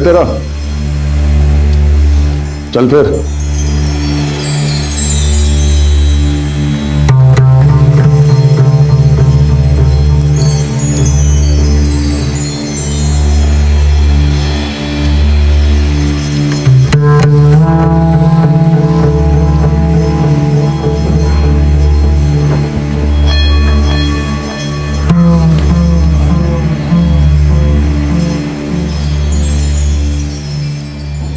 है तेरा? चल फिर।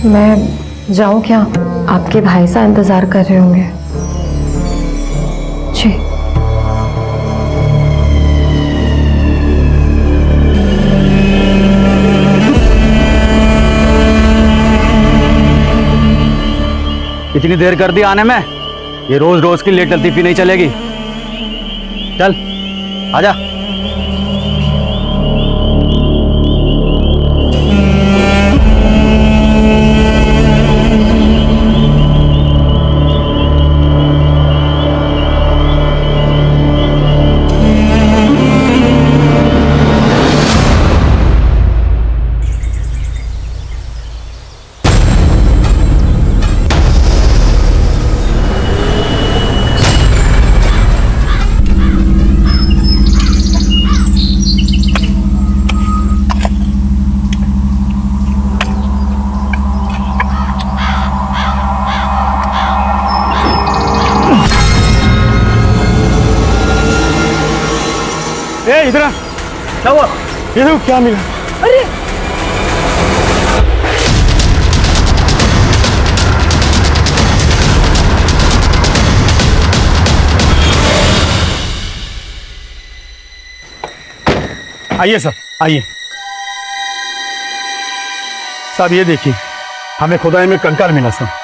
मैं जाऊं क्या? आपके भाई साहब इंतजार कर रहे होंगे। जी। इतनी देर कर दी आने में, ये रोज रोज की लेट लतीफी नहीं चलेगी। चल आजा। इधर आ। क्या हुआ? ये देखो क्या मिला। अरे आइए सर, आइए। साहब ये देखिए, हमें खुदाई में कंकाल मिला सर।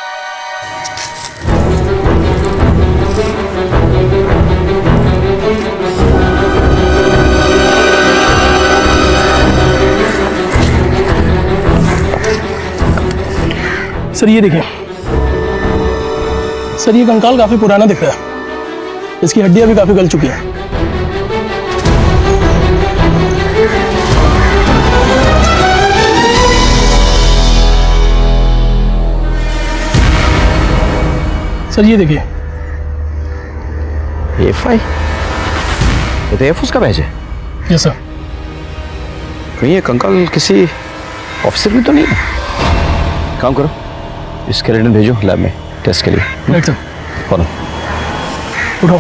सर ये देखिए, सर ये कंकाल काफी पुराना दिख रहा है, इसकी हड्डियां भी काफी गल चुकी हैं। सर ये देखिए, A5? ये तो एयरफोर्स का बैच है। Yes sir. कहीं ये कंकाल किसी ऑफिसर भी तो नहीं है? काम करो, स्केलेटन भेजो लैब में टेस्ट के लिए। Right sir. फॉलो। उठो।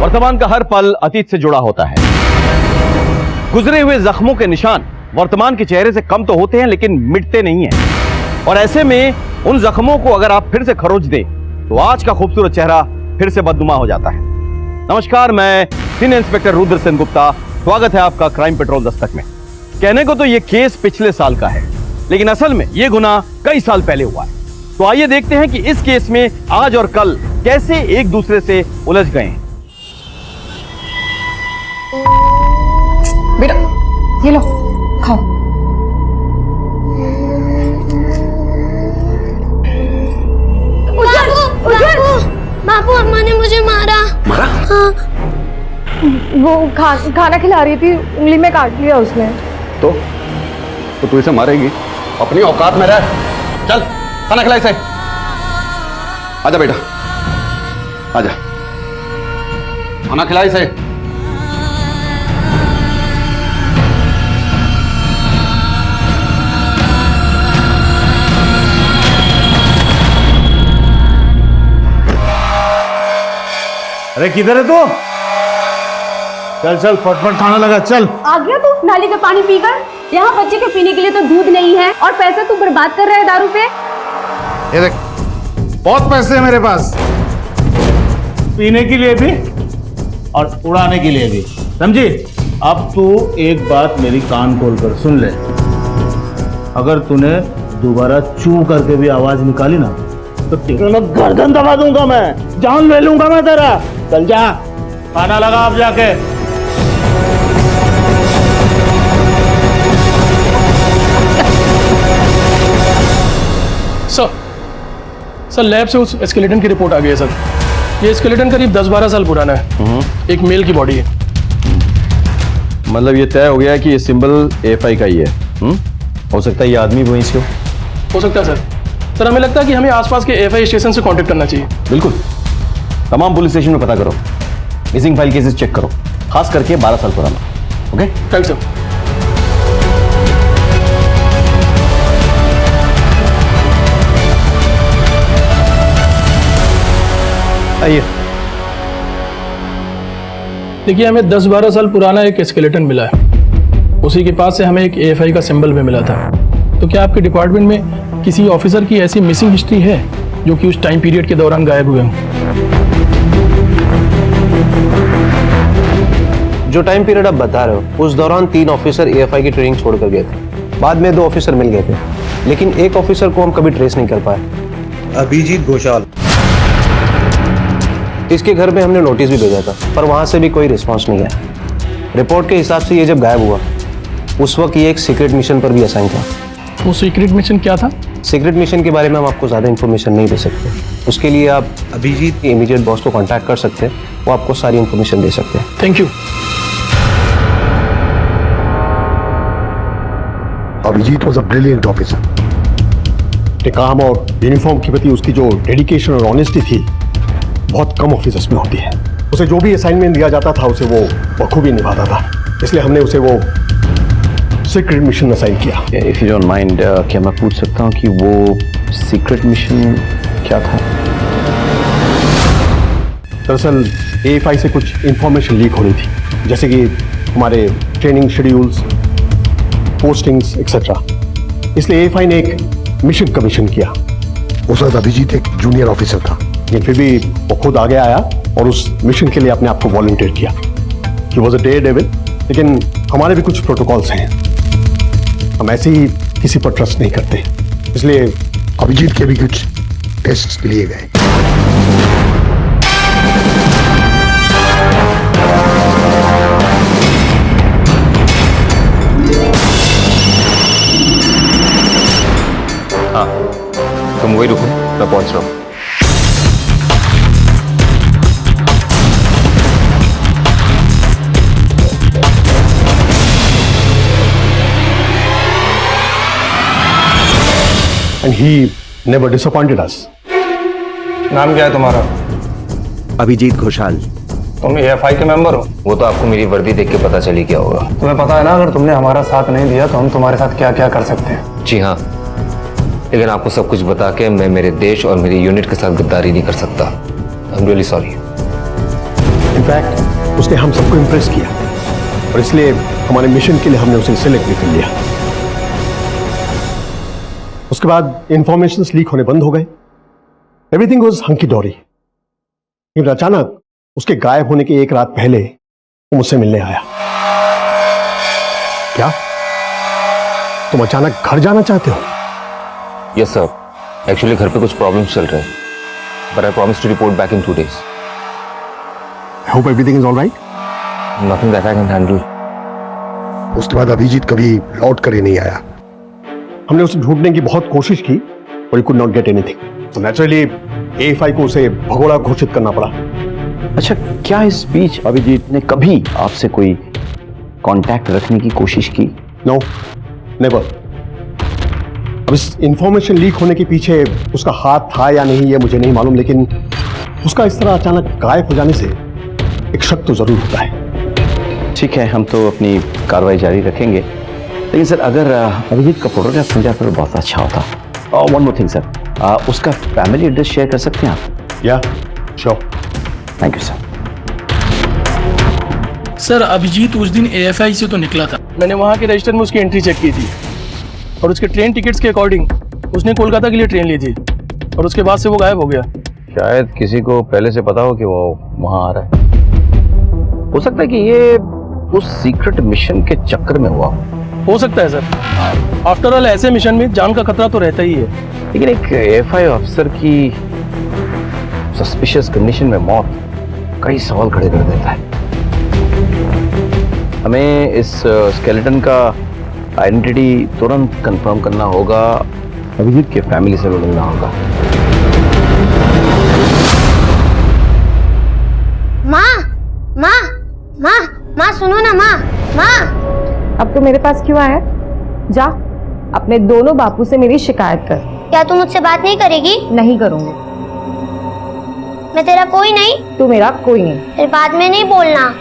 वर्तमान का हर पल अतीत से जुड़ा होता है। गुजरे हुए जख्मों के निशान वर्तमान के चेहरे से कम तो होते हैं लेकिन मिटते नहीं हैं। और ऐसे में उन जख्मों को अगर आप फिर से खरोच दें तो आज का खूबसूरत चेहरा फिर से बदनुमा हो जाता है। नमस्कार, मैं सीनियर इंस्पेक्टर रुद्र सेन गुप्ता। स्वागत है आपका क्राइम पेट्रोल दस्तक में। कहने को तो ये केस पिछले साल का है, लेकिन असल में ये गुनाह कई साल पहले हुआ है। तो आइए देखते हैं कि इस केस में आज और कल कैसे एक दूसरे से उलझ गए हैं। बेटा ये लो, खाओ। बाबू, अम्मा ने मुझे मारा। मारा? हाँ। वो खाना खिला रही थी, उंगली में काट लिया उसने। तो तू इसे मारेगी? अपनी औकात में रह। चल खाना खिला इसे। आजा बेटा, आजा, खाना खिला इसे। अरे किधर है तू? चल चल फटफट खाना लगा, चल। आ गया तू नाली का पानी पीकर? यहाँ बच्चे के पीने के लिए तो दूध नहीं है और पैसा तू बर्बाद कर रहा है दारू पे। ये देख, बहुत पैसे हैं मेरे पास, पीने के लिए भी और उड़ाने के लिए भी, समझी? अब तू एक बात मेरी कान खोल कर सुन ले। अगर तूने दोबारा चू करके भी आवाज निकाली ना तो तेरा गर्दन दबा दूंगा मैं, जान ले लूंगा मैं तेरा। चल जा, खाना लगा आप जाके। सर लैब से उस स्केलेटन की रिपोर्ट आ गई है सर। ये स्केलेटन करीब 10-12 साल पुराना है। एक मेल की बॉडी है। मतलब ये तय हो गया कि ये सिंबल AFI का ही है। हो सकता है ये आदमी वहीं से हो सकता है सर हमें लगता है कि हमें आसपास के AFI स्टेशन से कांटेक्ट करना चाहिए। बिल्कुल, तमाम पुलिस स्टेशन में पता करो, मिसिंग फाइल केसेस चेक करो, खास करके 12 साल पुराना। Okay, right sir. आइए। देखिए, हमें 10-12 साल पुराना एक स्केलेटन मिला है, उसी के पास से हमें एक AFI का सिंबल भी मिला था। तो क्या आपके डिपार्टमेंट में किसी ऑफिसर की ऐसी मिसिंग हिस्ट्री है जो कि उस टाइम पीरियड के दौरान गायब हुए हों? जो टाइम पीरियड आप बता रहे हो, उस दौरान 3 ऑफिसर AFI की ट्रेनिंग छोड़कर गए थे। बाद में 2 ऑफिसर मिल गए थे, लेकिन एक ऑफिसर को हम कभी ट्रेस नहीं कर पाए। अभिजीत घोषाल। इसके घर में हमने नोटिस भी भेजा था, पर वहां से भी कोई रिस्पॉन्स नहीं आया। रिपोर्ट के हिसाब से ये जब गायब हुआ, उस वक्त ये एक सीक्रेट मिशन पर भी असाइन था। वो सीक्रेट मिशन क्या था? सीक्रेट मिशन के बारे में हम आपको ज़्यादा इन्फॉर्मेशन नहीं दे सकते। उसके लिए आप अभिजीत के इमीडिएट बॉस को कांटेक्ट कर सकते हैं, वो आपको सारी इन्फॉर्मेशन दे सकते हैं। Thank you. Abhijeet was a brilliant officer. काम और यूनिफॉर्म के प्रति उसकी जो डेडिकेशन और ऑनेस्टी थी, बहुत कम ऑफिसर्स में होती है। उसे जो भी असाइनमेंट दिया जाता था, उसे वो बखूबी निभाता था। इसलिए हमने उसे वो सीक्रेट मिशन असाइन किया। इफ यू डोंट माइंड, क्या मैं पूछ सकता हूँ कि वो सीक्रेट मिशन क्या था? दरअसल AFI से कुछ इंफॉर्मेशन लीक हो रही थी, जैसे कि हमारे ट्रेनिंग शेड्यूल्स, पोस्टिंग्स एक्सेट्रा। इसलिए AFI ने एक मिशन कमीशन किया। उस वक्त अभिजीत एक जूनियर ऑफिसर था, लेकिन फिर भी वो खुद आगे आया और उस मिशन के लिए अपने आप को वॉलंटियर किया। ही वॉज अ डेयरडेविल, लेकिन हमारे भी कुछ प्रोटोकॉल्स हैं। हम ऐसे ही किसी पर ट्रस्ट नहीं करते, इसलिए अभिजीत के भी कुछ टेस्ट लिए गए। हाँ, तुम वही रुको, मैं पहुंच रहा हूँ। And he never disappointed us. नाम क्या है तुम्हारा? अभिजीत घोषाल। तुम AFI के मेंबर हो? वो तो आपको मेरी वर्दी देख के पता चली क्या होगा। तुम्हें पता है ना, अगर तुमने हमारा साथ नहीं दिया तो हम तुम्हारे साथ क्या क्या कर सकते हैं। जी हाँ, लेकिन आपको सब कुछ बता के मैं मेरे देश और मेरी यूनिट के साथ गद्दारी नहीं कर सकता। I am really sorry. In fact उसने हम सबको इम्प्रेस किया और इसलिए हमारे मिशन के लिए हमने उसे सिलेक्ट भी कर लिया। उसके बाद इंफॉर्मेशन लीक होने बंद हो गए। एवरीथिंग वाज हंकी डोरी। लेकिन अचानक उसके गायब होने के 1 रात पहले वो मुझसे मिलने आया। क्या तुम अचानक घर जाना चाहते हो? यस सर, एक्चुअली घर पे कुछ प्रॉब्लम्स चल रहे हैं, but I promise to report back in 2 days। I hope everything is alright. Nothing that I can handle. उसके बाद अभिजीत कभी लौट कर ही नहीं आया। हमने उसे ढूंढने की बहुत कोशिश की और कुड नॉट गेट एनीथिंग। तो नेचुरली AFI को उसे भगोड़ा घोषित करना पड़ा। अच्छा, क्या इस बीच अभिजीत ने कभी आपसे कोई कांटेक्ट रखने की कोशिश की? No, never. अब इस इंफॉर्मेशन लीक होने के पीछे उसका हाथ था या नहीं ये मुझे नहीं मालूम, लेकिन उसका इस तरह अचानक गायब हो जाने से एक शक तो जरूर होता है। ठीक है, हम तो अपनी कार्रवाई जारी रखेंगे, लेकिन सर अगर अभिजीत का फोटोग्राफ मिल जाए तो बहुत अच्छा होता। वन मोर थिंग सर, उसका फैमिली एड्रेस शेयर कर सकते हैं आप? या sure. Thank you sir. Sir, Abhijeet उस दिन AFI से तो निकला था। मैंने वहाँ के रजिस्टर में उसकी एंट्री चेक की थी और उसके ट्रेन टिकट्स के अकॉर्डिंग उसने कोलकाता के लिए ट्रेन ली थी और उसके बाद से वो गायब हो गया। शायद किसी को पहले से पता हो कि वो वहां आ रहा है। हो सकता है कि ये उस सीक्रेट मिशन के चक्कर में हुआ हो सकता है सर। आफ्टर ऑल ऐसे मिशन में जान का खतरा तो रहता ही है। लेकिन एक AFI ऑफिसर की सस्पिशियस कंडीशन में मौत कई सवाल खड़े कर देता है। हमें इस स्केलेटन का आइडेंटिटी तुरंत कंफर्म करना होगा, अभिजीत के फैमिली से मिलना होगा। माँ, माँ, माँ, माँ सुनो ना माँ। माँ। अब तो मेरे पास क्यों आया? जा अपने दोनों बापू से मेरी शिकायत कर। क्या तू मुझसे बात नहीं करेगी? नहीं करूंगी। मैं तेरा कोई नहीं? तू मेरा कोई नहीं। फिर बाद में नहीं बोलना।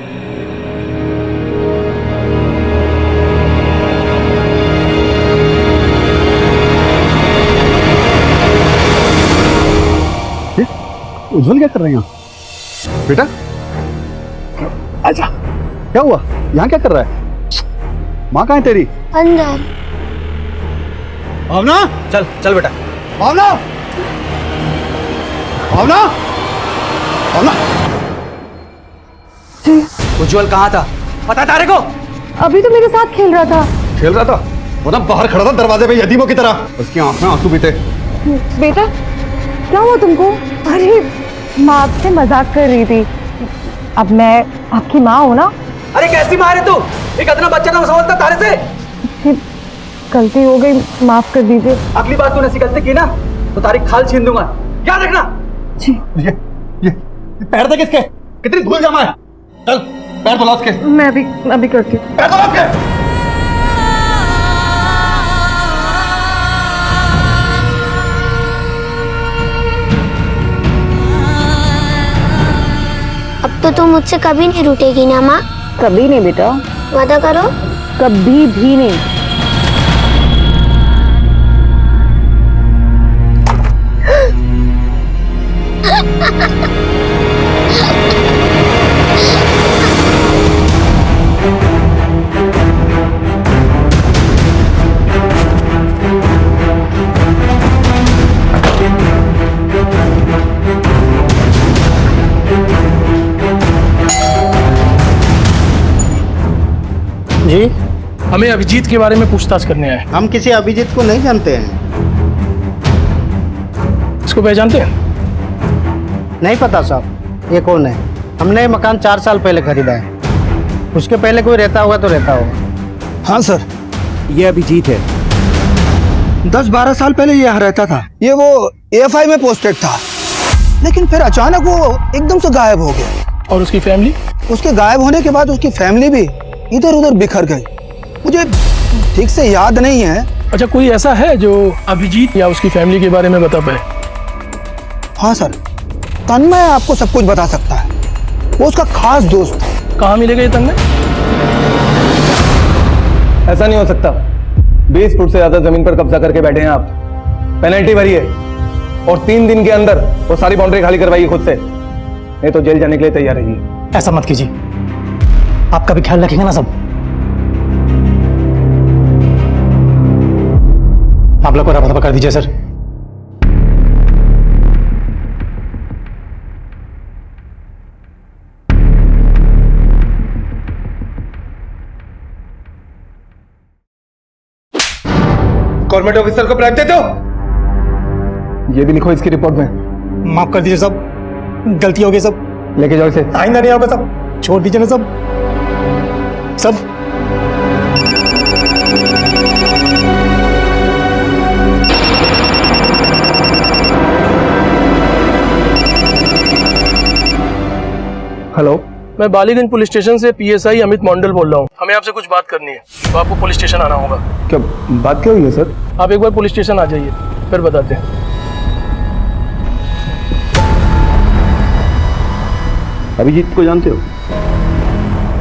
उज्जवल क्या कर रहे हैं यहाँ? बेटा आजा, क्या हुआ? यहाँ क्या कर रहा है? माँ कहाँ है तेरी? अंदर। भावना, चल चल बेटा। भावना, भावना, भावना। उज्जवल कहाँ था? पता है तारे को? अभी तो मेरे साथ खेल रहा था। खेल रहा था? वो ना बाहर खड़ा था दरवाजे पे यतीमों की तरह, उसकी आंख में आंसू बीते। बेटा क्या हुआ तुमको? अरे माँ आपसे मजाक कर रही थी। अब मैं आपकी माँ हूँ ना। अरे कैसी माँ है तू? एक इतना बच्चा ना समझता तारे से। गलती हो गई, माफ कर दीजिए। अगली बार तूने ऐसी गलती की ना तो तारी खाल छीन दूंगा, याद रखना। जी। ये पैर देख इसके, कितनी धूल जमा है। चल पैर धुला उसके। मैं अभी करती हूँ। पैर धुला उसके। अब तो तुम मुझसे कभी नहीं रूठेगी ना माँ? कभी नहीं बेटा। वादा करो। कभी भी नहीं। जी, हमें अभिजीत के बारे में पूछताछ करने आए। हम किसी अभिजीत को नहीं जानते हैं। इसको पहचानते हैं? नहीं पता साहब, ये कौन है? हमने ये मकान 4 साल पहले खरीदा है। उसके पहले कोई रहता होगा तो रहता होगा। हाँ सर, ये अभिजीत है। 10-12 साल पहले ये यहाँ रहता था। ये वो AFI में पोस्टेड था, लेकिन फिर अचानक वो एकदम से गायब हो गया। और उसकी फैमिली? उसके गायब होने के बाद उसकी फैमिली भी इधर उधर बिखर गई। मुझे ठीक से याद नहीं है। अच्छा, कोई ऐसा है जो अभिजीत या उसकी फैमिली के बारे में बता पाए? हाँ सर, तन्मय आपको सब कुछ बता सकता है। वो उसका खास दोस्त था। कहाँ मिलेगा ये तन्मय? ऐसा नहीं हो सकता। 20 फुट से ज्यादा जमीन पर कब्जा करके बैठे हैं आप। पेनल्टी भरी है और 3 दिन के अंदर वो सारी बाउंड्री खाली करवाइए खुद से, नहीं तो जेल जाने के लिए तैयार रहिए। ऐसा मत कीजिए, आपका भी ख्याल रखेंगे ना सब। आप लोग को रफा दफा कर दीजिए सर। गवर्नमेंट ऑफिसर को ब्राइब देते हो? ये भी लिखो इसकी रिपोर्ट में। माफ कर दीजिए सब, गलती हो गई सब। लेके जाओ इसे। आइंदा नहीं होगा सब, छोड़ दीजिए ना सब। हेलो, मैं बालीगंज पुलिस स्टेशन से PSI अमित मंडल बोल रहा हूँ। हमें आपसे कुछ बात करनी है, तो आपको पुलिस स्टेशन आना होगा। क्या बात क्या हुई है सर? आप एक बार पुलिस स्टेशन आ जाइए, फिर बताते हैं। अभिजीत को जानते हो?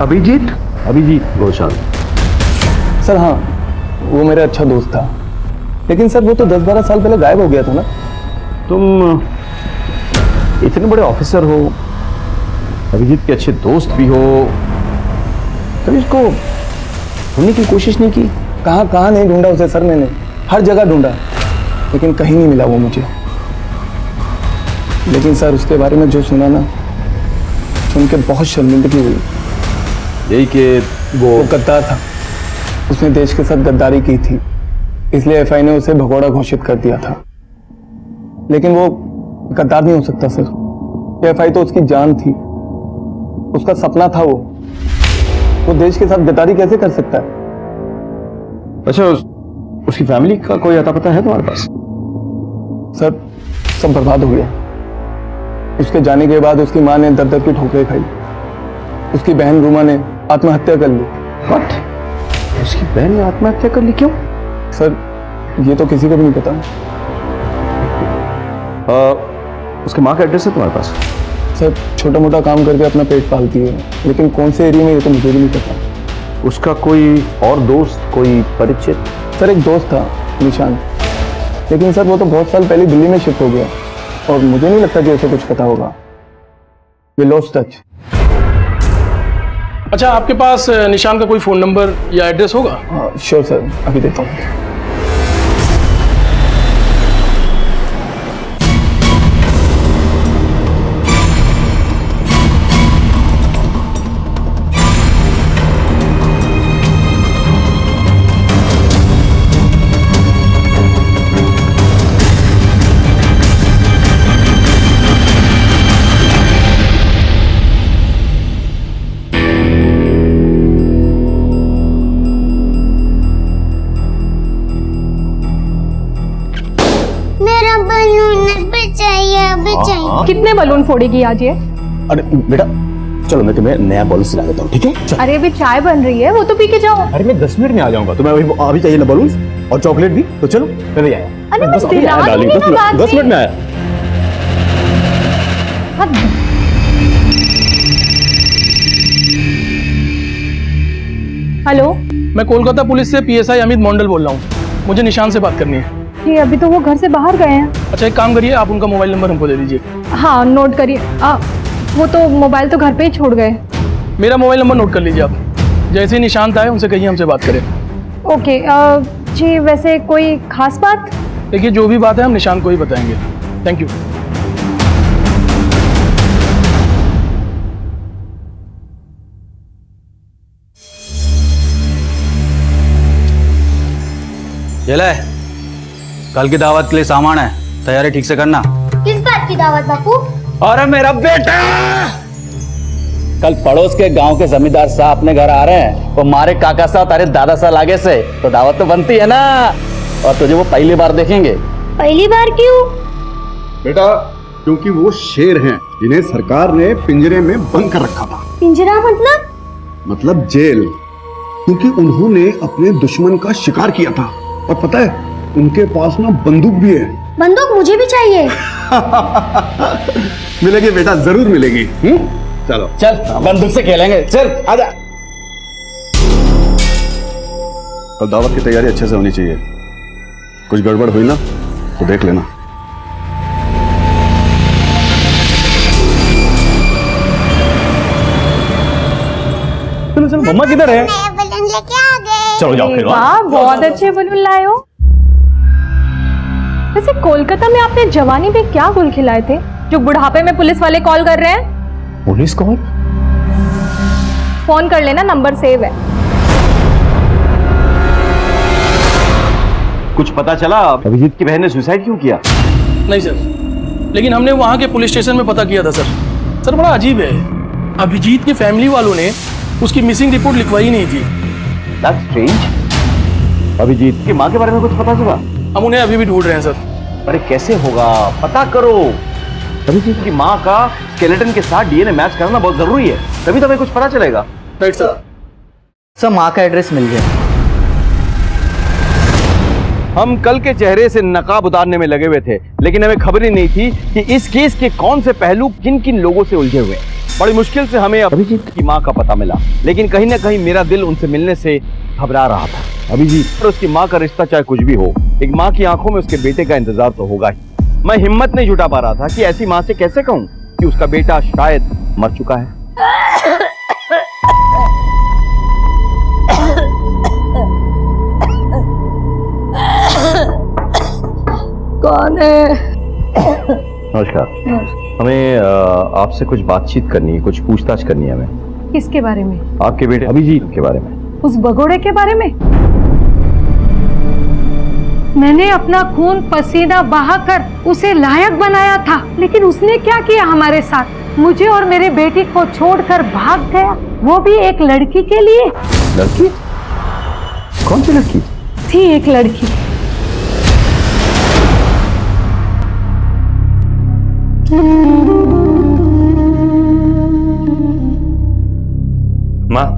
अभिजीत घोषाल। सर हाँ, वो मेरा अच्छा दोस्त था, लेकिन सर वो तो 10-12 साल पहले गायब हो गया था ना। तुम इतने बड़े ऑफिसर हो, अभिजीत के अच्छे दोस्त भी हो, कभी इसको ढूंढने की कोशिश नहीं की? कहाँ नहीं ढूंढा उसे सर, मैंने हर जगह ढूंढा, लेकिन कहीं नहीं मिला वो मुझे। लेकिन सर उसके बारे में जो सुना ना, सुन के बहुत शर्मिंदगी हुई। यही कि वो गद्दार था, उसने देश के साथ गद्दारी की थी, इसलिए FI ने उसे भगोड़ा घोषित कर दिया था। लेकिन वो गद्दार नहीं हो सकता सर। FI तो उसकी जान थी, उसका सपना था। वो देश के साथ गद्दारी कैसे कर सकता है? अच्छा, उसकी फैमिली का कोई अता पता है तुम्हारे पास? सर सब बर्बाद हो गया। उसके जाने के बाद उसकी माँ ने दर दर की ठोकरें खाई, उसकी बहन रूमा ने आत्महत्या कर ली, व्हाट? उसकी बहन ने आत्महत्या कर ली, क्यों? सर ये तो किसी को भी नहीं पता। उसके माँ का एड्रेस है तुम्हारे पास? सर छोटा मोटा काम करके अपना पेट पालती है, लेकिन कौन से एरिया में ये तो मुझे भी नहीं पता। उसका कोई और दोस्त, कोई परिचित? सर एक दोस्त था निशान, लेकिन सर वो तो बहुत साल पहले दिल्ली में शिफ्ट हो गया और मुझे नहीं लगता कि उसे कुछ पता होगा। ये लॉस्ट टच। अच्छा, आपके पास निशान का कोई फ़ोन नंबर या एड्रेस होगा? श्योर सर, अभी देता हूँ। कितने बलून फोड़ेगी आज ये? अरे बेटा चलो, मैं तुम्हें नया बॉलून सिला देता हूँ, ठीक है? चलो। अरे अभी चाय बन रही है, वो तो पी के जाओ। अरे मैं 10 मिनट में आ जाऊंगा, तुम्हें अभी चाहिए ना बलून और चॉकलेट भी, तो चलो मैं भी आया। अरे बस अभी आया डार्लिंग, 10 मिनट में आया। हेलो, मैं कोलकाता पुलिस से PSI अमित मंडल बोल रहा हूँ। मुझे निशान से बात करनी है। जी अभी तो वो घर से बाहर गए हैं। अच्छा, एक काम करिए, आप उनका मोबाइल नंबर हमको दे दीजिए। हाँ नोट करिए। वो तो मोबाइल तो घर पे ही छोड़ गए। मेरा मोबाइल नंबर नोट कर लीजिए आप। जैसे ही निशांत आए उनसे कहिए हमसे बात करें। ओके। जी वैसे कोई खास बात? देखिए, जो भी बात है हम निशांत को ही बताएंगे। Thank you. ये ले, कल की दावत के लिए सामान है, तैयारी ठीक से करना। किस बात की दावत बापू? अरे मेरा बेटा, कल पड़ोस के गांव के जमींदार साहब अपने घर आ रहे हैं। वो मारे काका साहब तारे दादा साहब आगे से, तो दावत तो बनती है ना। और तुझे वो पहली बार देखेंगे। पहली बार क्यों? बेटा क्योंकि वो शेर हैं जिन्हें सरकार ने पिंजरे में बंद कर रखा था। पिंजरा मतलब जेल, क्योंकि उन्होंने अपने दुश्मन का शिकार किया था। और पता है उनके पास ना बंदूक भी है। बंदूक मुझे भी चाहिए। मिलेगी बेटा, जरूर मिलेगी। चलो चल बंदूक से खेलेंगे, चल आजा। कल दावत की तैयारी अच्छे से होनी चाहिए, कुछ गड़बड़ हुई ना तो देख लेना। चलो चलो, मम्मा किधर है? बलून लेके आ गए। चलो जाओ खेलो। वाह, बहुत अच्छे बलून लाए हो। वैसे कोलकाता में आपने जवानी में क्या गुल खिलाए थे जो बुढ़ापे में पुलिस वाले कॉल कर रहे हैं? Police call? फोन कर लेना, नंबर सेव है। कुछ पता चला अभिजीत की बहन ने सुसाइड क्यों किया? नहीं सर, लेकिन हमने वहाँ के पुलिस स्टेशन में पता किया था सर। सर बड़ा अजीब है, अभिजीत की फैमिली वालों ने उसकी मिसिंग रिपोर्ट लिखवाई नहीं थी। That's strange। अभिजीत की माँ के बारे में कुछ पता चला? हम उन्हें अभी भी ढूंढ रहे हैं सर। अरे कैसे होगा, पता करो। अभिजीत की माँ का स्केलेटन के साथ DNA मैच करना बहुत जरूरी है, तभी तो हमें कुछ पता चलेगा। Right sir. सर माँ का एड्रेस मिल गया। हम कल के चेहरे से नकाब उतारने में लगे हुए थे, लेकिन हमें खबर ही नहीं थी कि इस केस के कौन से पहलू किन किन लोगों से उलझे हुए हैं। बड़ी मुश्किल से हमें अभिजीत की माँ का पता मिला, लेकिन कहीं ना कहीं मेरा दिल उनसे मिलने से घबरा रहा था। अभिजीत और उसकी माँ का रिश्ता चाहे कुछ भी हो, एक माँ की आंखों में उसके बेटे का इंतजार तो होगा ही। मैं हिम्मत नहीं जुटा पा रहा था कि ऐसी माँ से कैसे कहूँ कि उसका बेटा शायद मर चुका है। कौन है? नमस्कार। हमें आपसे कुछ बातचीत करनी है, कुछ पूछताछ करनी है हमें। किसके बारे में? आपके बेटे अभिजीत के बारे में। उस भगोड़े के बारे में? मैंने अपना खून पसीना बहाकर उसे लायक बनाया था, लेकिन उसने क्या किया हमारे साथ? मुझे और मेरे बेटी को छोड़कर भाग गया, वो भी एक लड़की के लिए। लड़की? कौन सी लड़की? थी एक लड़की। माँ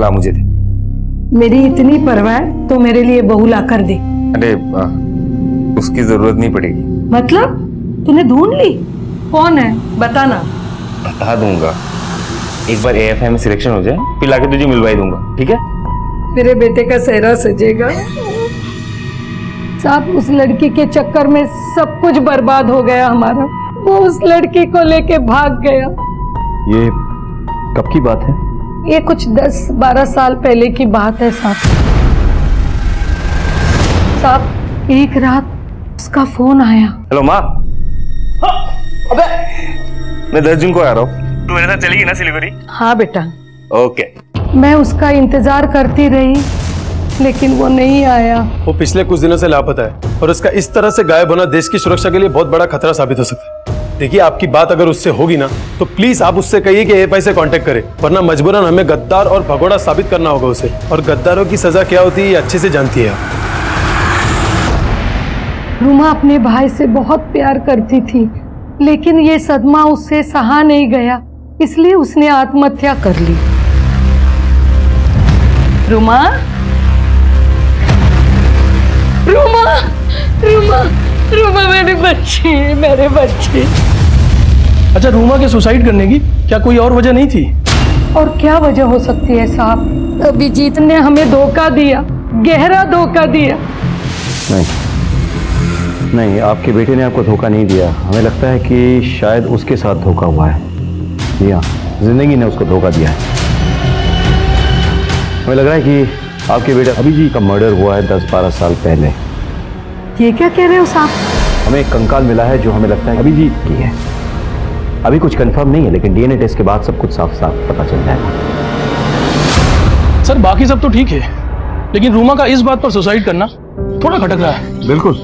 ला मुझे दे। मेरी इतनी परवाह है तो मेरे लिए बहू ला कर दे। अरे उसकी जरूरत नहीं पड़ेगी। मतलब तूने ढूंढ ली? कौन है बताना। बता दूंगा, एक बार एएफआई में सिलेक्शन हो जाए फिर लाके तुझे मिलवा दूंगा, ठीक है? मेरे बेटे का सेहरा सजेगा। साहब उस लड़की के चक्कर में सब कुछ बर्बाद हो गया हमारा। वो उस लड़की को लेके भाग गया। ये कब की बात है? ये कुछ 10-12 साल पहले की बात है साहब। साहब एक रात उसका फोन आया। हेलो माँ। अबे मैं 10 जून को आ रहा हूँ, तू मेरे साथ चलेगी ना सिलीगुड़ी? हाँ बेटा। ओके। मैं उसका इंतजार करती रही लेकिन वो नहीं आया। वो पिछले कुछ दिनों से लापता है और उसका इस तरह से गायब होना देश की सुरक्षा के लिए बहुत बड़ा खतरा साबित हो सकता है। देखिए आपकी बात अगर उससे होगी ना तो प्लीज आप उससे कहिए कि एएफआई से कांटेक्ट करे, वरना मजबूरन हमें गद्दार और भगोड़ा साबित करना होगा उसे। और गद्दारों की सजा क्या होती है ये अच्छे से जानती है। रूमा अपने भाई से बहुत प्यार करती थी लेकिन ये सदमा उससे सहा नहीं गया, इसलिए उसने आत्महत्या कर ली। रूमा, रूमा, रूमा, रूमा मेरे बच्चे। अच्छा, रूमा के सुसाइड करने की क्या कोई और वजह नहीं थी? और क्या वजह हो सकती है साहब? अभिजीत ने हमें धोखा दिया, गहरा धोखा दिया। नहीं, आपके बेटे ने आपको धोखा नहीं दिया। हमें लगता है कि शायद उसके साथ धोखा हुआ है। जी हाँ, जिंदगी ने उसको धोखा दिया है। हमें लग रहा है कि आपके बेटे अभिजीत का मर्डर हुआ है 10-12 साल पहले। ये क्या कह रहे हो साहब? हमें एक कंकाल मिला है जो हमें लगता है अभिजीत की है। अभी कुछ कंफर्म नहीं है लेकिन डीएनए टेस्ट के बाद सब कुछ साफ साफ पता चल जाएगा। सर बाकी सब तो ठीक है लेकिन रूमा का इस बात पर सुसाइड करना थोड़ा खटक रहा है। बिल्कुल,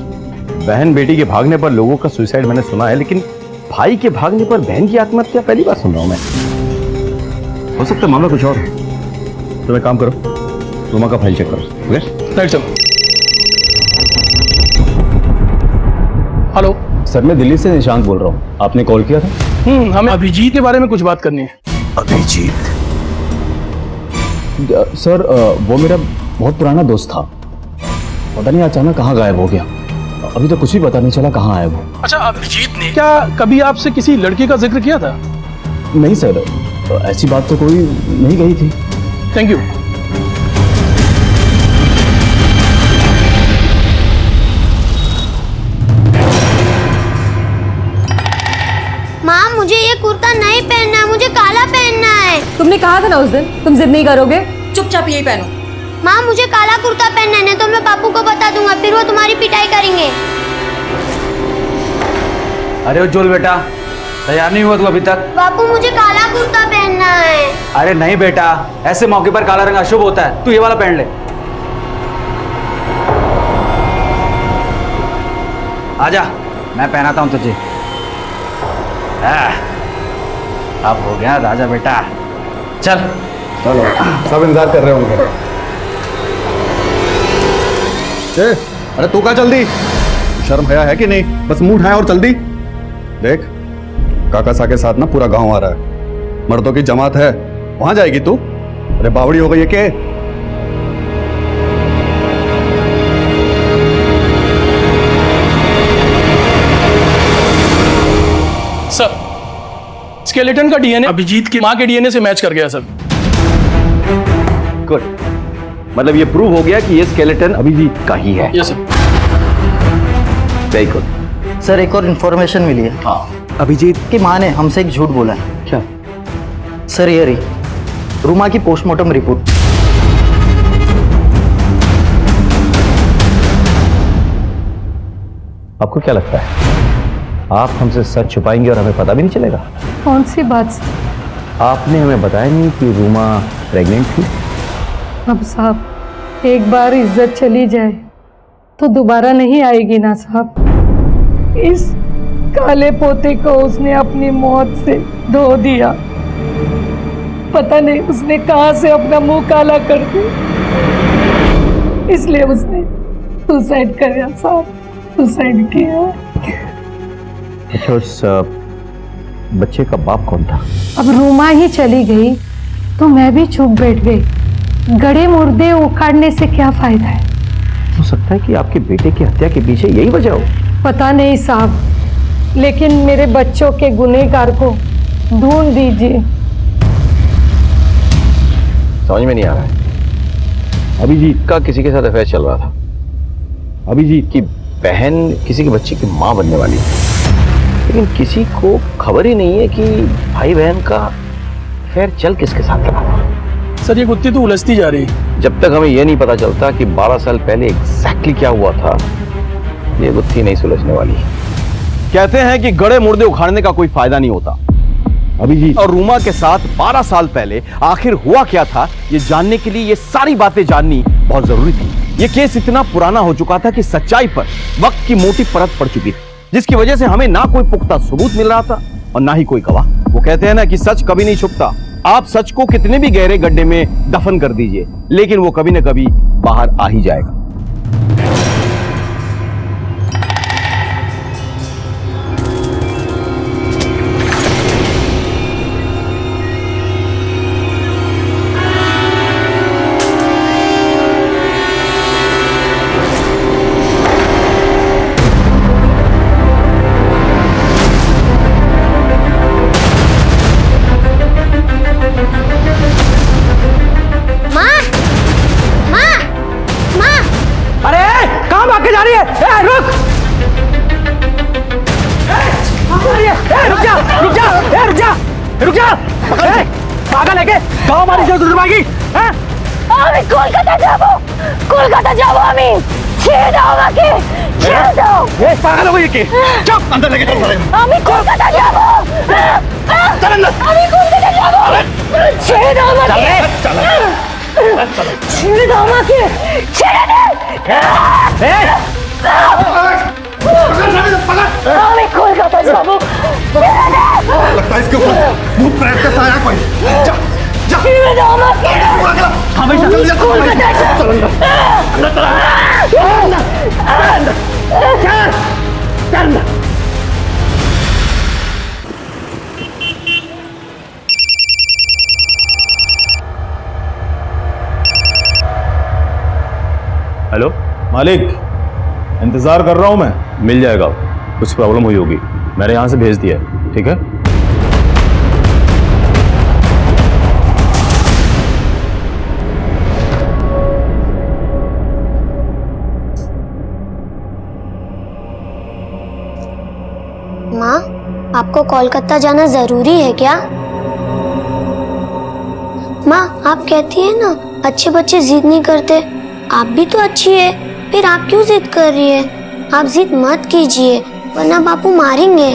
बहन बेटी के भागने पर लोगों का सुसाइड मैंने सुना है, लेकिन भाई के भागने पर बहन की आत्महत्या पहली बार सुन रहा हूं मैं। हो सकता है मामला कुछ और। तुम एक काम करो, रूमा का फाइल चेक करो। Okay right sir. Hello sir, मैं दिल्ली से निशांत बोल रहा हूँ। आपने कॉल किया था? हमें अभिजीत के बारे में कुछ बात करनी है। अभिजीत? सर वो मेरा बहुत पुराना दोस्त था। पता नहीं अचानक कहाँ गायब हो गया। अभी तो कुछ भी पता नहीं चला कहाँ आया वो। अच्छा, अभिजीत ने क्या कभी आपसे किसी लड़के का जिक्र किया था? नहीं सर, ऐसी बात तो कोई नहीं कही थी। Thank you. माँ मुझे ये कुर्ता नहीं पहनना है, मुझे काला पहनना है। तुमने कहा था ना उस दिन तुम जिद नहीं करोगे, चुपचाप यही पहनो। माँ मुझे काला कुर्ता पहनना है, नहीं तो मैं पापू को बता दूंगा, फिर वो तुम्हारी पिटाई करेंगे। अरे उज्जवल बेटा, तैयार नहीं हुआ तू अभी तक? पापू मुझे काला कुर्ता पहनना है। अरे नहीं बेटा, ऐसे मौके पर काला रंग अशुभ होता है, तू ये वाला पहन ले। आजा, मैं पहनाता हूं तुझे। अब हो गया राजा बेटा, चल। चलो, सब इंतजार कर रहे होंगे। अरे तू कहाँ जल्दी? शर्म हया है कि नहीं? बस मुंह उठाया और जल्दी। देख, काका सा के साथ ना पूरा गांव आ रहा है, मर्दों की जमात है, वहां जाएगी तू? अरे बावड़ी हो गई है के? सर, स्केलेटन का डीएनए अभिजीत की मां के डीएनए से मैच कर गया सर। गुड, मतलब ये प्रूव हो गया कि ये स्केलेटन अभिजीत का ही है। Yes sir. Very good. Sir एक और इन्फॉर्मेशन मिली है। हाँ। अभिजीत की मां ने हमसे एक झूठ बोला है। क्या? सर ये रही रूमा की पोस्टमार्टम रिपोर्ट। आपको क्या लगता है आप हमसे सच छुपाएंगे और हमें पता भी नहीं चलेगा? कौन सी बात? आपने हमें बताया नहीं कि रूमा प्रेग्नेंट थी। अब साहब एक बार इज्जत चली जाए तो दोबारा नहीं आएगी ना साहब। इस काले पोते को उसने अपनी मौत से धो दिया। पता नहीं उसने कहां से अपना मुंह काला कर दिया, इसलिए उसने सुसाइड किया साहब, सुसाइड किया। अच्छा, उस बच्चे का बाप कौन था? अब रूमा ही चली गई तो मैं भी चुप बैठ गई। गड़े मुर्दे उखाड़ने से क्या फायदा है? हो सकता है कि आपके बेटे की हत्या के पीछे यही वजह हो। पता नहीं साहब, लेकिन मेरे बच्चों के गुनहगार को ढूंढ दीजिए। समझ में नहीं आ रहा है। अभिजीत का किसी के साथ अफेयर चल रहा था। अभिजीत की बहन किसी के बच्चे की मां बनने वाली है, लेकिन किसी को खबर ही नहीं है कि भाई बहन का अफेयर चल किसके साथ रहा। सर ये गुत्थी तो उलझती जा रही है। जब तक हमें यह नहीं पता चलता कि 12 साल पहले एग्जैक्टली क्या हुआ था, ये गुत्थी नहीं सुलझने वाली। कहते हैं कि गड़े मुर्दे उखाड़ने का कोई फायदा नहीं होता। अभिजीत और रूमा के साथ 12 साल पहले आखिर हुआ क्या था, ये जानने के लिए ये सारी बातें जाननी बहुत जरूरी थी। ये केस इतना पुराना हो चुका था कि सच्चाई पर वक्त की मोटी परत पड़ चुकी थी, जिसकी वजह से हमें ना कोई पुख्ता सबूत मिल रहा था और ना ही कोई गवाह। वो कहते हैं ना कि सच कभी नहीं छुपता। आप सच को कितने भी गहरे गड्ढे में दफन कर दीजिए, लेकिन वो कभी ना कभी बाहर आ ही जाएगा। कोलकाता जाबो আমি ছেড়ে দাও আমাকে ছেড়ে দাও ये पागल हो गई के चुप अंदर लेके चल আমি কলকাতা যাব चल अंदर আমি কলকাতা যাব ছেড়ে দাও আমাকে ছেড়ে দাও আমাকে ছেড়ে দে আমি কলকাতা যাব लगता है इसके ऊपर भूत प्रेत का साया कोई जा जा ছেড়ে দাও আমাকে हाँ भाई चल जा কলকাতা चल अंदर हेलो मालिक, इंतजार कर रहा हूं मैं। मिल जाएगा, कुछ प्रॉब्लम हुई होगी, मैंने यहां से भेज दिया है। ठीक है। माँ, आपको कोलकाता जाना जरूरी है क्या? माँ, आप कहती है ना अच्छे बच्चे जिद नहीं करते। आप भी तो अच्छी है, फिर आप क्यों जिद कर रही है? आप जिद मत कीजिए, वरना बापू मारेंगे।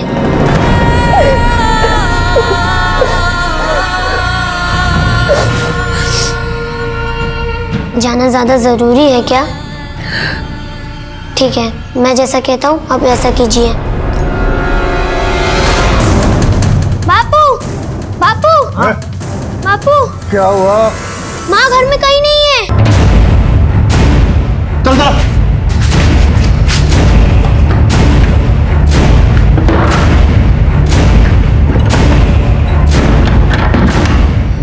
जाना ज्यादा जरूरी है क्या? ठीक है, मैं जैसा कहता हूँ आप वैसा कीजिए। बापू, बापू, बापू, क्या हुआ? माँ घर में कहीं नहीं है। चल चल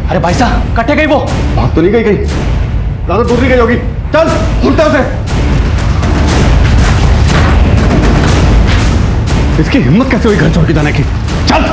अरे भाई साहब, कटे गई वो। भाग तो नहीं गई कहीं, ज्यादा दूर नहीं गई होगी। चल उल्टा उसे। इसकी हिम्मत कैसे हुई घर छोड़ के जाने की? चल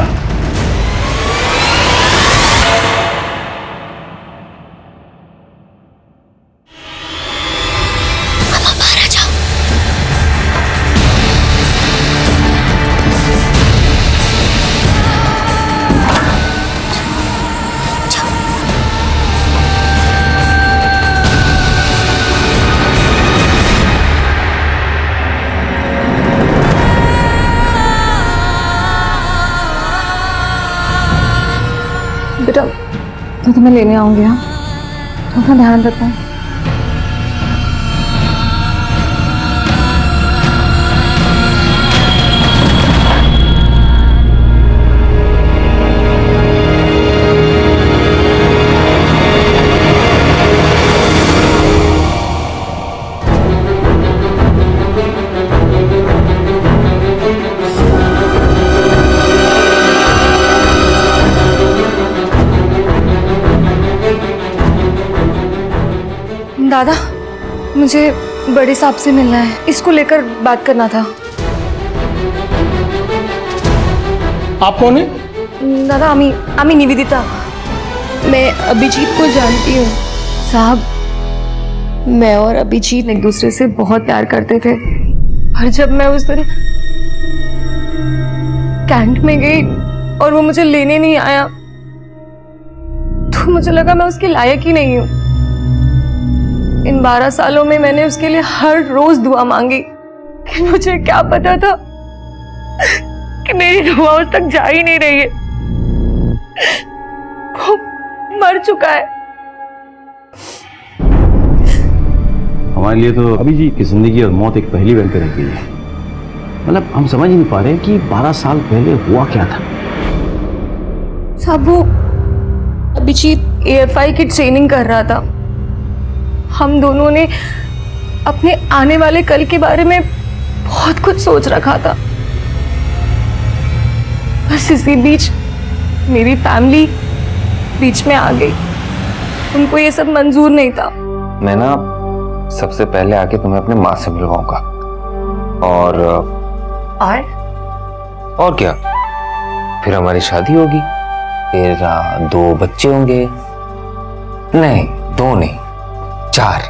बेटा, मैं तुम्हें लेने आऊंगी। हाँ, अपना ध्यान रखना। मुझे बड़े साहब से मिलना है, इसको लेकर बात करना था। आप कौन है? दादा आमी निवेदिता। मैं अभिजीत को जानती हूँ। साहब, मैं और अभिजीत एक दूसरे से बहुत प्यार करते थे, और जब मैं उस दिन कैंट में गई और वो मुझे लेने नहीं आया तो मुझे लगा मैं उसके लायक ही नहीं हूँ। इन 12 सालों में मैंने उसके लिए हर रोज दुआ मांगी, लेकिन मुझे क्या पता था कि मेरी दुआ उस तक जा ही नहीं रही है। वो मर चुका है। हमारे लिए तो अभिजीत की जिंदगी और मौत एक पहेली बनकर रह गई है। मतलब हम समझ ही नहीं पा रहे कि 12 साल पहले हुआ क्या था। साहब, वो अभिजीत AFI की ट्रेनिंग कर रहा था। हम दोनों ने अपने आने वाले कल के बारे में बहुत कुछ सोच रखा था। बस इसी बीच मेरी फैमिली बीच में आ गई। उनको ये सब मंजूर नहीं था। मैं ना सबसे पहले आके तुम्हें अपने माँ से मिलवाऊंगा, और क्या, फिर हमारी शादी होगी, फिर 2 बच्चे होंगे। नहीं, 2 नहीं, 4।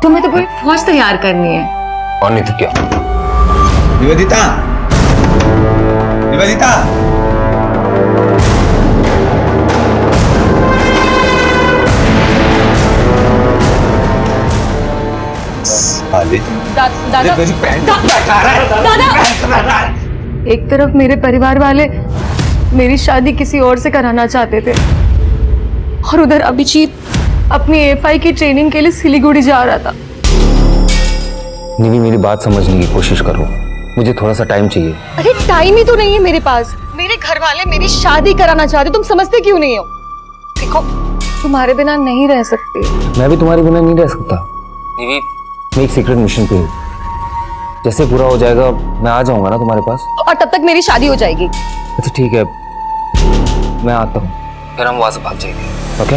तुम्हें तो पूरी फौज तैयार करनी है। और नहीं तो क्या। निवेदिता, निवेदिता, दादा, एक तरफ मेरे परिवार वाले मेरी शादी किसी और से कराना चाहते थे, और उधर अभिजीत अपनी AFI की ट्रेनिंग के लिए सिलीगुड़ी जा रहा था। निवी, मेरी बात समझने की कोशिश करो, मुझे थोड़ा सा टाइम चाहिए। अरे टाइम ही तो नहीं है मेरे पास। मेरे घर वाले मेरी शादी कराना चाहते, तुम समझते क्यों नहीं हो? देखो, तुम्हारे बिना नहीं रह सकते। मैं भी तुम्हारे बिना नहीं रह सकता। निवी, मैं एक सीक्रेट मिशन पे हूँ, जैसे पूरा हो जाएगा मैं आ जाऊंगा ना तुम्हारे पास, और तब तक मेरी शादी हो जाएगी। अच्छा ठीक है, मैं आता हूँ, फिर हम वहां से भाग जाएंगे। ओके?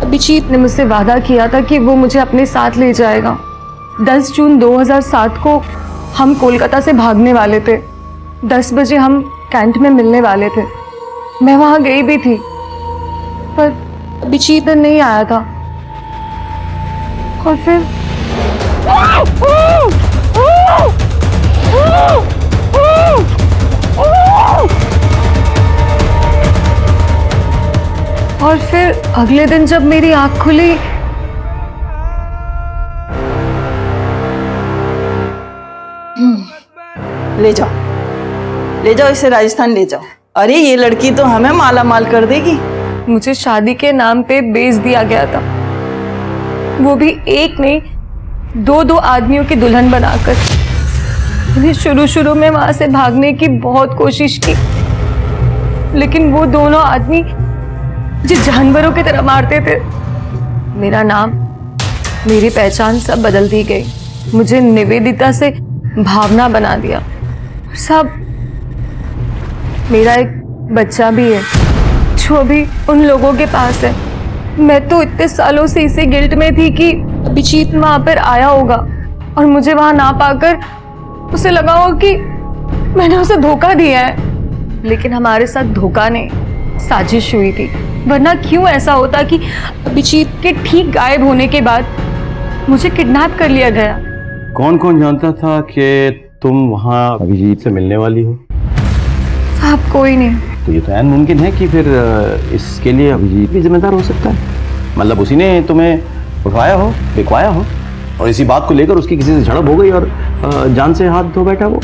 अभिजीत ने मुझसे वादा किया था कि वो मुझे अपने साथ ले जाएगा। 10 जून 2007 को हम कोलकाता से भागने वाले थे। 10 बजे हम कैंट में मिलने वाले थे। मैं वहां गई भी थी, पर अभिजीत नहीं आया था। और फिर अगले दिन जब मेरी आंख खुली, ले जाओ इसे राजस्थान ले जाओ। अरे ये लड़की तो हमें माला माल कर देगी। मुझे शादी के नाम पे बेच दिया गया था, वो भी एक नहीं 2 आदमियों की दुल्हन बनाकर। मैंने शुरू में वहां से भागने की बहुत कोशिश की, लेकिन वो दोनों आदमी मुझे जानवरों की तरह मारते थे। मेरा नाम, मेरी पहचान सब बदल दी गई। मुझे निवेदिता से भावना बना दिया। सब, मेरा एक बच्चा भी है जो अभी उन लोगों के पास है। मैं तो इतने सालों से इसी गिल्ट में थी कि अभिजीत वहां पर आया होगा और मुझे वहां ना पाकर उसे लगा होगा कि मैंने उसे धोखा दिया है। लेकिन हमारे साथ धोखा नहीं, साजिश हुई थी। वरना क्यों ऐसा होता कि अभिजीत के ठीक गायब होने के बाद मुझे किडनैप कर लिया गया। कौन कौन जानता था कि तुम वहां अभिजीत से मिलने वाली हो? साहब, कोई नहीं। तो ये तो ऐन मुमकिन है कि फिर इसके लिए अभिजीत भी जिम्मेदार हो सकता है। मतलब उसी ने तुम्हें उठवाया हो, बिकवाया हो, और इसी बात को लेकर उसकी किसी से झड़प हो गई और जान से हाथ धो बैठा वो।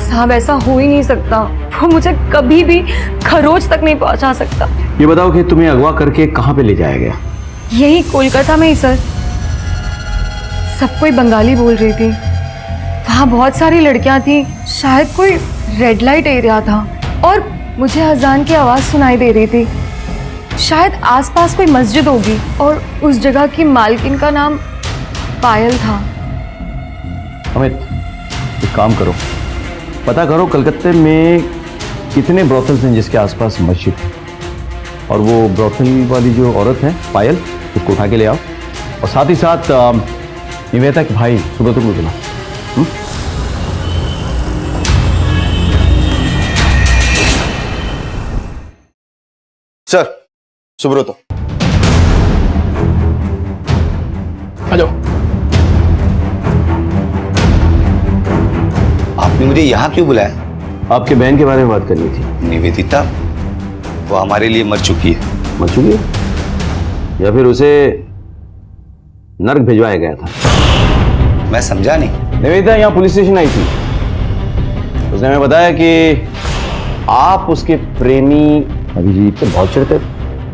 साहब, ऐसा हो ही नहीं सकता। वो मुझे कभी भी खरोच तक नहीं पहुंचा सकता। ये बताओ कि तुम्हें अगवा करके कहाँ पे ले जाया गया? यही कोलकाता में ही सर। सब कोई बंगाली बोल रही थी। वहाँ बहुत सारी लड़कियां थी। शायद कोई रेड लाइट एरिया था और मुझे अजान की आवाज सुनाई दे रही थी। शायद आसपास कोई मस्जिद होगी और उस जगह की मालकिन का नाम पायल था। अमित, एक काम करो, पता करो कलकत्ते में कितने ब्रोथल्स हैं जिसके आसपास मस्जिद है, और वो ब्रोथल वाली जो औरत है पायल, उसको उठा के ले आओ। और साथ ही साथ निवेदिता के भाई सुब्रत को बुला। सर, सुब्रत आ जाओ। आपने मुझे यहाँ क्यों बुलाया? आपके बहन के बारे में बात करनी थी। निवेदिता, वो हमारे लिए मर चुकी है। मर चुकी है या फिर उसे नर्क भिजवाया गया था? मैं समझा नहीं। निवेदिता यहाँ पुलिस स्टेशन आई थी। उसने हमें बताया कि आप उसके प्रेमी अभिजीत से बहुत चिढ़ते थे।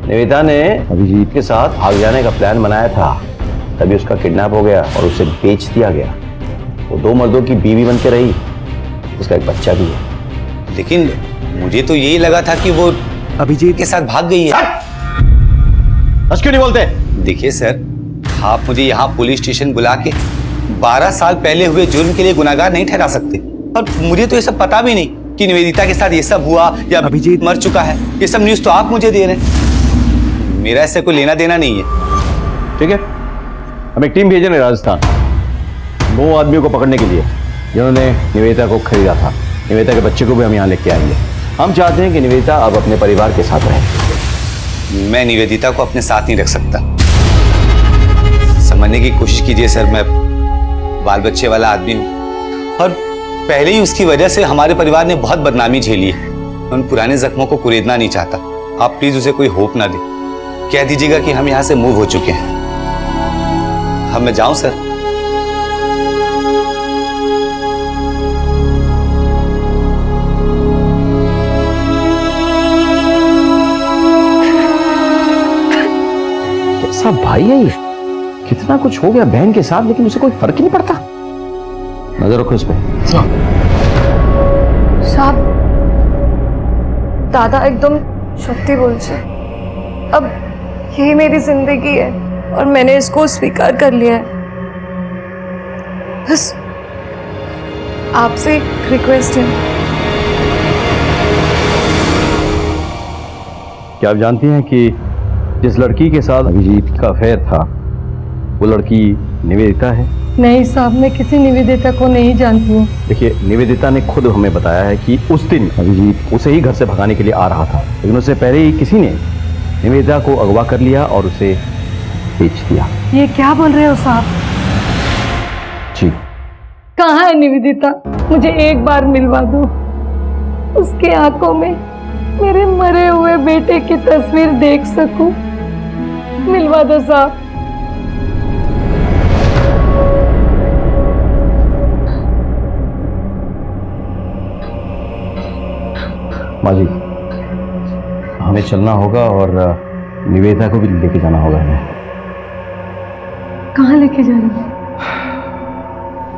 निवेदिता ने अभिजीत के साथ भाग जाने का प्लान बनाया था, तभी उसका किडनैप हो गया और उसे बेच दिया गया। वो 2 मर्दों की बीवी बन के रही, उसका एक बच्चा भी है। लेकिन मुझे तो यही लगा था कि वो अभिजीत के साथ भाग गई है। क्यों नहीं बोलते? देखिए सर, आप मुझे यहाँ पुलिस स्टेशन बुला के 12 साल पहले हुए जुर्म के लिए गुनाहगार नहीं ठहरा सकते। और मुझे तो ये सब पता भी नहीं कि निवेदिता के साथ ये सब हुआ या अभिजीत मर चुका है। ये सब न्यूज़ तो आप मुझे दे रहे हैं, मेरा इससे कोई लेना देना नहीं है। ठीक है, हम एक टीम भेज रहे हैं राजस्थान 2 आदमियों को पकड़ने के लिए जिन्होंने निवेदिता को खरीदा था। निवेदिता के बच्चे को भी हम यहाँ लेके आएंगे। हम चाहते हैं कि निवेदिता अब अपने परिवार के साथ रहे। मैं निवेदिता को अपने साथ नहीं रख सकता। समझने की कोशिश कीजिए सर, मैं बाल बच्चे वाला आदमी हूँ और पहले ही उसकी वजह से हमारे परिवार ने बहुत बदनामी झेली है। मैं उन पुराने जख्मों को कुरेदना नहीं चाहता। आप प्लीज उसे कोई होप ना दे। कह दीजिएगा कि हम यहाँ से मूव हो चुके हैं। हम मैं जाऊं सर? कैसा भाई है ये? कितना कुछ हो गया बहन के साथ, लेकिन उसे कोई फर्क ही नहीं पड़ता। नजर रखो इस पे। साहब, दादा एकदम सत्य बोल छे। अब यही मेरी जिंदगी है और मैंने इसको स्वीकार कर लिया है। बस आपसे एक रिक्वेस्ट है। क्या आप जानती हैं कि जिस लड़की के साथ अभिजीत का अफेयर था वो लड़की निवेदिता है? नहीं साहब, मैं किसी निवेदिता को नहीं जानती हूँ। देखिए, निवेदिता ने खुद हमें बताया है कि उस दिन अभिजीत उसे ही घर से भगाने के लिए आ रहा था, लेकिन उससे पहले ही किसी ने निवेदिता को अगवा कर लिया और उसे बेच दिया। ये क्या बोल रहे हो साहब? जी। कहाँ है निवेदिता? मुझे एक बार मिलवा दो। उसके आंखों में मेरे मरे हुए बेटे की तस्वीर देख सकूं। मिलवा दो साहब। माँ जी, हमें चलना होगा और निवेदिता को भी लेके जाना होगा हमें। कहाँ लेके जा रहे हो?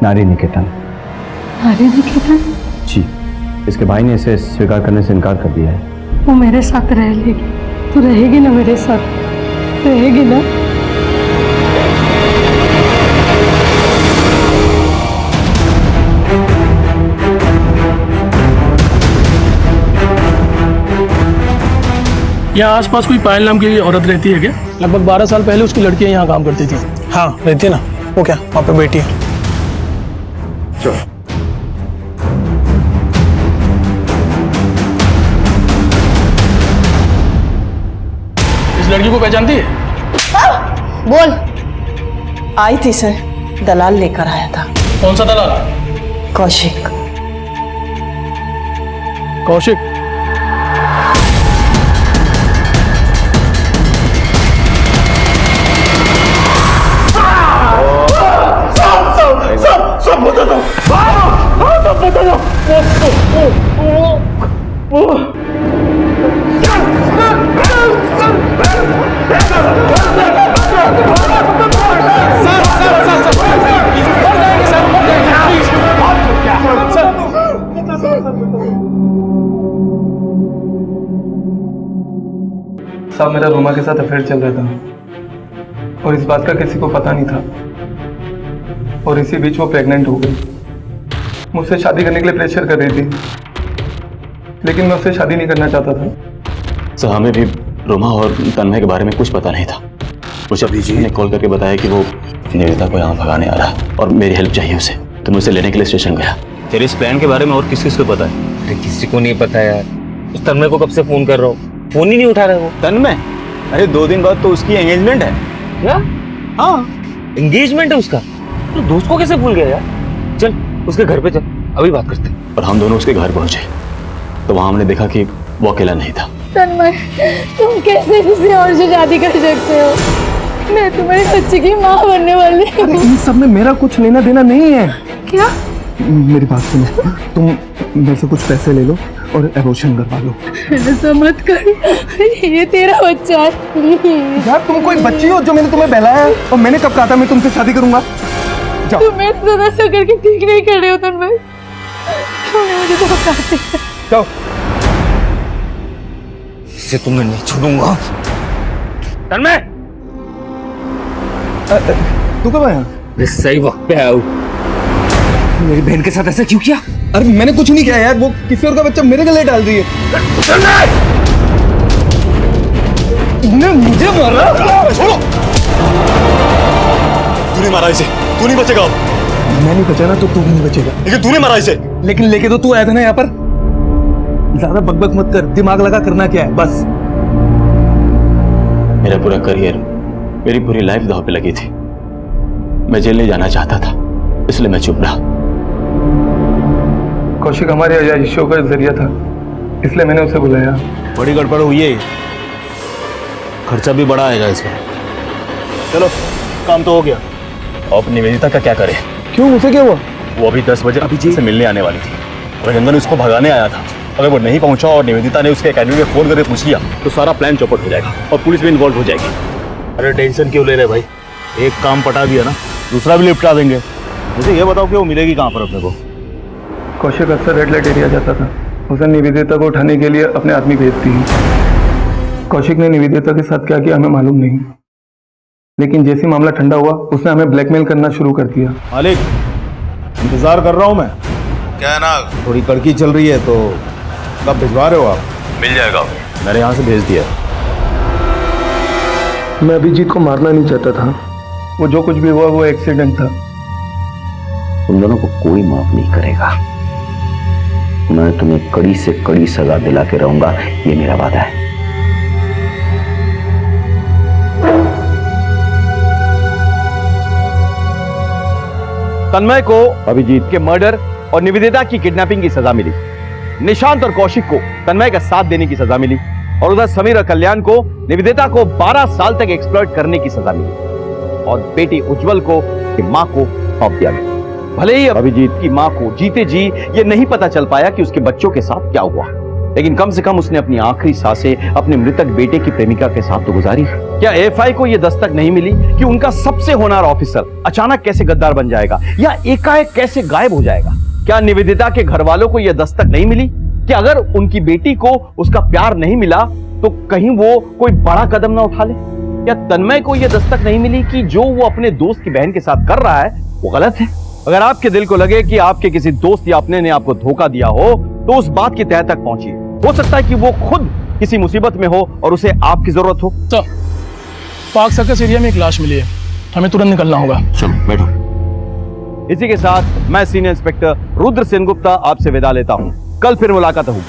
नारी निकेतन। नारी निकेतन? जी, इसके भाई ने इसे स्वीकार करने से इनकार कर दिया है। वो मेरे साथ रह लेगी। तू रहेगी ना मेरे साथ? रहेगी ना? यहाँ आसपास कोई पायल नाम की औरत रहती है क्या? लगभग 12 साल पहले उसकी लड़कियां यहाँ काम करती थी। हाँ रहती है ना। वो क्या वहाँ पे बैठी है? चलो। इस लड़की को पहचानती है? बोल। आई थी सर, दलाल लेकर आया था। कौन सा दलाल? कौशिक। कौशिक? सब बता दो, सब बता दो। साहब, मेरा रोमा के साथ अफेयर चल रहा था और इस बात का किसी को पता नहीं था और इसी बीच वो प्रेग्नेंट हो गई। मुझसे शादी करने के लिए प्रेशर कर रही थी, लेकिन मैं उससे शादी नहीं करना चाहता था। सर, हमें भी रोमा और तन्मय के बारे में कुछ पता नहीं था। मुझे अभिजीत ने कॉल करके बताया कि वो निवेदिता को यहाँ भगाने आ रहा और मेरी हेल्प चाहिए उसे, तो मैं उसे लेने के लिए स्टेशन गया। तेरे इस प्लान के बारे में और किस किस को पता है? अरे किसी को नहीं पता यार। उस तन्मय को कब से फोन कर रहा हूँ, फोन ही नहीं उठा रहा वो। तन्मय? अरे 2 दिन बाद तो उसकी एंगेजमेंट है। क्या? हाँ, एंगेजमेंट है उसका? तो दोस्त को कैसे भूल गया यार? चल उसके घर पे चल, अभी बात करते हैं। और हम दोनों उसके घर पहुंचे तो वहां हमने देखा कि वो अकेला नहीं था। तन्मय, तुम कैसे किसी और से शादी कर सकते हो? मैं तुम्हारे बच्चे की माँ बनने वाली हूँ। इन सब में मेरा कुछ लेना देना नहीं है। क्या? मेरी बात सुनो, तुम मेरे से कुछ पैसे ले लो और एबॉर्शन करवा लो। ऐसा मत कर, ये तेरा बच्चा है, प्लीज। यार तुम कोई बच्ची हो जो मैंने तुम्हें बहलाया है? और मैंने कब कहा था मैं तुमसे शादी करूंगा? जाओ। तुम मेरे साथ ऐसा करके ठीक नहीं कर रहे हो तन्मय, मुझे तो बताते। जाओ। इसे तुम्हें नहीं छोड़ूंगा। तन्मय, तू कब आया? मैं सही वक्त पे आया हूँ। मेरी बहन के साथ ऐसा क्यों किया? अरे मैंने कुछ नहीं किया यार, वो किसी और का बच्चा मेरे गले डाल रही है। तुमने मुझे मारा? छोड़ो। तूने मारा इसे, तू नहीं बचेगा। मैं नहीं बचा ना तो तू भी नहीं बचेगा। लेकिन तूने मारा इसे। लेकिन लेके तो तू आया था ना यहाँ पर। ज्यादा बकबक मत कर, दिमाग लगा करना क्या है बस। मेरा पूरा करियर, मेरी पूरी लाइफ दांव पे लगी थी। मैं जेल नहीं जाना चाहता था, इसलिए मैं चुप रहा। कौशिक हमारे आजादिशों का जरिया था, इसलिए मैंने उसे बुलाया। बड़ी गड़बड़ हुई है, खर्चा भी बड़ा आएगा इसमें। चलो काम तो हो गया। अब निवेदिता का क्या करें? क्यों, उसे क्या हुआ? वो अभी 10 बजे अभिजीत से मिलने आने वाली थी और रंजन उसको भगाने आया था। अगर वो नहीं पहुंचा और निवेदिता ने उसके एकेडमी में फोन करके पूछ लिया तो सारा प्लान चौपट हो जाएगा और पुलिस भी इन्वॉल्व हो जाएगी। अरे टेंशन क्यों ले रहे भाई, एक काम पटा दिया ना, दूसरा भी निपटा देंगे। मुझे ये बताओ कि वो मिलेगी कहाँ पर अपने को? कौशिक अक्सर रेड लाइट एरिया जाता था, उसे निवेदिता को उठाने के लिए अपने आदमी भेजती है। कौशिक ने निवेदिता के साथ क्या किया हमें मालूम नहीं, लेकिन जैसे मामला ठंडा हुआ उसने हमें ब्लैकमेल करना शुरू कर दिया। मालिक, इंतजार कर रहा हूँ मैं। क्या है ना, थोड़ी कड़की चल रही है तो कब भिजवा रहे हो आप? मिल जाएगा। मैंने यहाँ से भेज दिया। मैं अभिजीत को मारना नहीं चाहता था, वो जो कुछ भी हुआ वो एक्सीडेंट था। तुम दोनों को कोई माफ नहीं करेगा। मैं तुम्हें कड़ी से कड़ी सजा दिला के रहूंगा, ये मेरा वादा है। तन्मय को अभिजीत के मर्डर और निवेदिता की किडनैपिंग की सजा मिली। निशांत और कौशिक को तन्मय का साथ देने की सजा मिली और उधर समीर और कल्याण को निवेदिता को 12 साल तक एक्सप्लॉइट करने की सजा मिली और बेटी उज्जवल को मां को सौंप दिया गया। भले ही अभिजीत की मां को जीते जी ये नहीं पता चल पाया कि उसके बच्चों के साथ क्या हुआ, लेकिन कम से कम उसने अपनी आखिरी सांसें अपने मृतक बेटे की प्रेमिका के साथ तो गुजारी। क्या एएफआई को यह दस्तक नहीं मिली कि उनका सबसे होनहार ऑफिसर अचानक कैसे गद्दार बन जाएगा या एकाएक कैसे गायब हो जाएगा? क्या निवेदिता के घर वालों को यह दस्तक नहीं मिली कि अगर उनकी बेटी को उसका प्यार नहीं मिला तो कहीं वो कोई बड़ा कदम ना उठा ले? क्या तन्मय को यह दस्तक नहीं मिली कि जो वो अपने दोस्त की बहन के साथ कर रहा है वो गलत है? अगर आपके दिल को लगे कि आपके किसी दोस्त या अपने ने आपको धोखा दिया हो तो उस बात की तह तक पहुंचिए। हो सकता है कि वो खुद किसी मुसीबत में हो और उसे आपकी जरूरत हो। तो पाक सर्कस एरिया में एक लाश मिली है, हमें तुरंत निकलना होगा। चलो बैठो। इसी के साथ मैं सीनियर इंस्पेक्टर रुद्र सेनगुप्ता आपसे विदा लेता हूं। कल फिर मुलाकात होगी,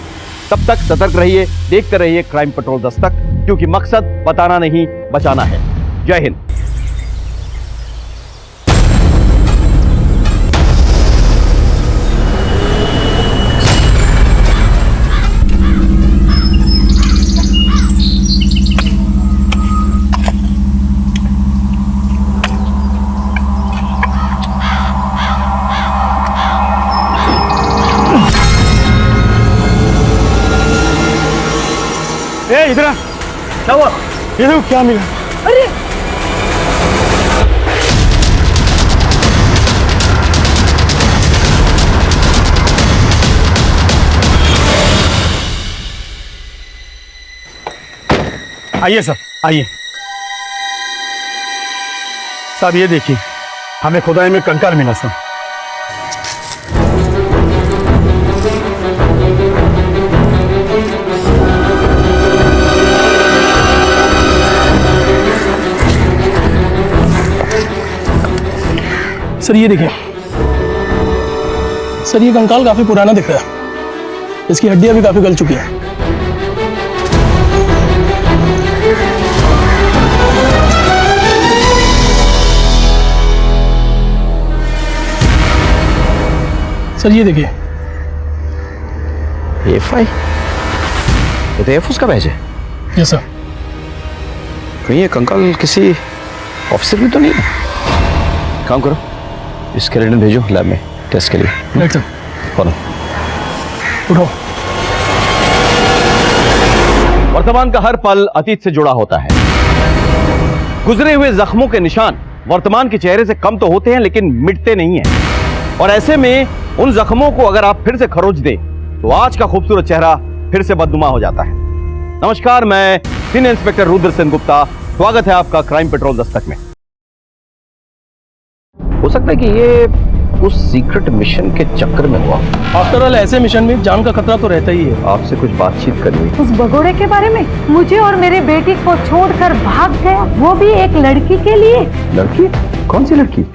तब तक सतर्क रहिए, देखते रहिए क्राइम पेट्रोल दस्तक, क्योंकि मकसद बताना नहीं बचाना है। जय हिंद। इधर क्या हुआ? ये देखो क्या मिला। अरे आइए सर, आइए। साहब ये देखिए, हमें खुदाई में कंकाल मिला सर। ये देखिए सर, ये कंकाल काफी पुराना दिख रहा है, इसकी हड्डियां भी काफी गल चुकी हैं। सर ये देखिए, A5? ये तो एयरफोर्स का बैच है। Yes sir. तो ये कंकाल किसी ऑफिसर भी तो नहीं है? काम करो, स्केलेटन भेजो लैब में टेस्ट के लिए। Right sir. फॉलो। उठो। वर्तमान का हर पल अतीत से जुड़ा होता है। गुजरे हुए जख्मों के निशान वर्तमान के चेहरे से कम तो होते हैं लेकिन मिटते नहीं हैं। और ऐसे में उन जख्मों को अगर आप फिर से खरोच दें तो आज का खूबसूरत चेहरा फिर से बदनुमा हो जाता है। नमस्कार, मैं सीनियर इंस्पेक्टर रुद्र सेन गुप्ता, स्वागत है आपका क्राइम पेट्रोल दस्तक में। हो सकता है कि ये उस सीक्रेट मिशन के चक्कर में हुआ। आफ्टर ऑल ऐसे मिशन में जान का खतरा तो रहता ही है। आपसे कुछ बातचीत करनी। उस भगोड़े के बारे में, मुझे और मेरे बेटी को छोड़कर भाग गया, वो भी एक लड़की के लिए। लड़की? कौन सी लड़की?